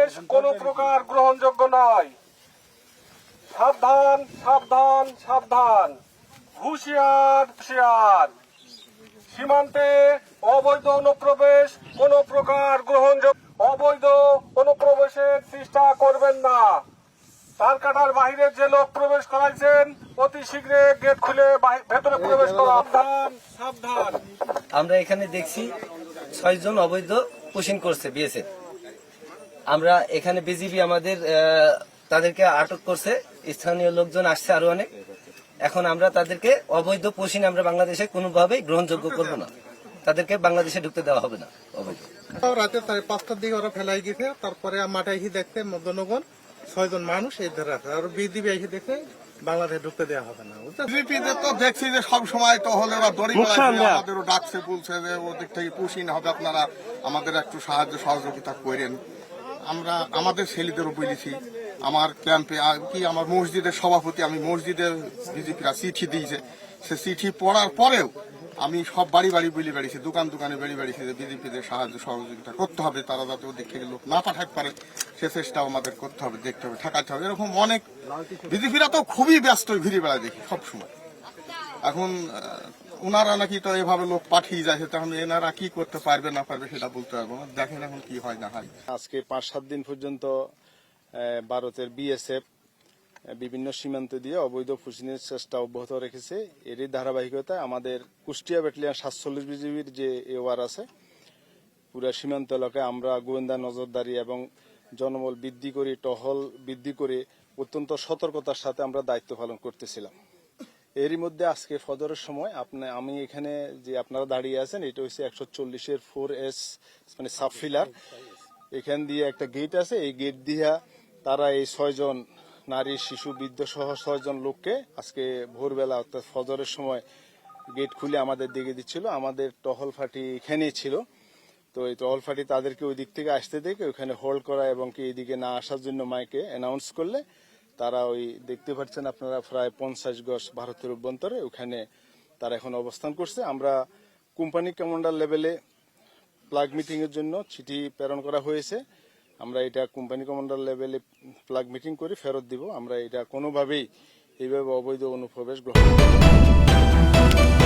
অনুপ্রবেশ কোনো প্রকার গ্রহণযোগ্য নয়। সাবধান সাবধান সাবধান, হুঁশিয়ার হুঁশিয়ার। সীমান্তে অবৈধ অনুপ্রবেশ কোনো প্রকার গ্রহণযোগ্য। অবৈধ অনুপ্রবেশের চেষ্টা করবেন না। তার কাটার বাহিরে যে লোক প্রবেশ করাইছেন অতি শীঘ্রে গেট খুলে ভেতরে প্রবেশ করা। সাবধান সাবধান। আমরা এখানে দেখছি 6 জন অবৈধ পুশিং করছে বিএসএফ। আমরা এখানে বিজিবি আমাদের তাদেরকে আটক করছে, স্থানীয় লোকজন আসছে আরো অনেক। এখন আমরা তাদেরকে অবৈধ পুশিং আমরা বাংলাদেশে কোনোভাবেই গ্রহণযোগ্য করব না, তাদেরকে বাংলাদেশে ঢুকতে দেওয়া হবে না। অবৈধ রাতে 5টার দিকে ওরা ফেলাই গেছে, তারপরে মাঠে এসে দেখতে জনগণ 6 জন মানুষ এই ধরে আছে, আর বিজিবি এসে দেখে বাংলাদেশে ঢুকতে দেওয়া হবে না। বিজেপিতে তো দেখছি যে সব সময় তো হলে ওরা দড়ি আমাদেরও ডাকছে, বলছে যে ওদিক থেকে পুশিন হবে, আপনারা আমাদের একটু সাহায্য সহযোগিতা করেন। আমরা আমাদের ছেলেদেরও বলেছি, আমার ক্যাম্পে কি আমার মসজিদের সভাপতি, আমি মসজিদের বিজেপিরা চিঠি দিয়েছে, সে চিঠি পড়ার পরেও আমি সব বাড়ি বাড়ি বলে বেড়িয়েছি, দোকান দোকানে বেড়ে বেড়িয়েছি যে বিজেপিদের সাহায্য সহযোগিতা করতে হবে, তারা যাতে ওদিক থেকে লোক না পাঠাতে পারে সে চেষ্টাও আমাদের করতে হবে, দেখতে হবে, ঠেকাতে হবে। এরকম অনেক বিজেপিরা তো খুবই ব্যস্ত ঘুরে বেড়ায় দেখি সবসময়। এখন ওনারা নাকি তো এভাবে লোক পাঠিয়ে যাচ্ছে, তখন এনারা কি করতে পারবে না পারবে সেটা বলতে পারবো না। দেখেন এখন কি হয় না হয়। আজকে 5-7 দিন পর্যন্ত ভারতের বিএসএফ বিভিন্ন সীমান্ত দিয়ে অবৈধ পুশিংয়ের চেষ্টা অব্যাহত রেখেছে। এরই ধারাবাহিকতায় আমাদের কুষ্টিয়া ব্যাটালিয়ন 47 বিজিবির যে এওয়ার আছে, পুরা সীমান্ত এলাকায় আমরা গোয়েন্দা নজরদারি এবং জনবল বৃদ্ধি করে, টহল বৃদ্ধি করে অত্যন্ত সতর্কতার সাথে আমরা দায়িত্ব পালন করতেছিলাম। এরই মধ্যে আজকে ফজরের সময় আমি এখানে যে আপনারা দাঁড়িয়ে আছেন, এটা হচ্ছে 140-এর 4S মানে সাবফিলার, এখান দিয়ে একটা গেট আছে, এই গেট দিয়া তারা এই 6 জন নারী, শিশু, বৃদ্ধ সহ 6 জন লোককে আজকে ভোরবেলা অর্থাৎ ফজরের সময় গেট খুলে আমাদের দিকে দিচ্ছিল। আমাদের টহল ফাঁটি এখানেই ছিল, তো এই টহল ফাঁটি তাদেরকে ওই দিক থেকে আসতে দেখে ওখানে হোল্ড করা এবং কি এইদিকে না আসার জন্য মাইকে অ্যানাউন্স করলে তারা ওই দেখতে পাচ্ছেন আপনারা প্রায় 50 গজ ভারতের অভ্যন্তরে ওখানে তারা এখন অবস্থান করছে। আমরা কোম্পানি কমান্ডার লেভেলে প্লাগ মিটিং এর জন্য চিঠি প্রেরণ করা হয়েছে। আমরা এটা কোম্পানি কমান্ডার লেভেলে প্লাগ মিটিং করে ফেরত দিব। আমরা এটা কোনোভাবেই এইভাবে অবৈধ অনুপ্রবেশ গ্রহণ করব না।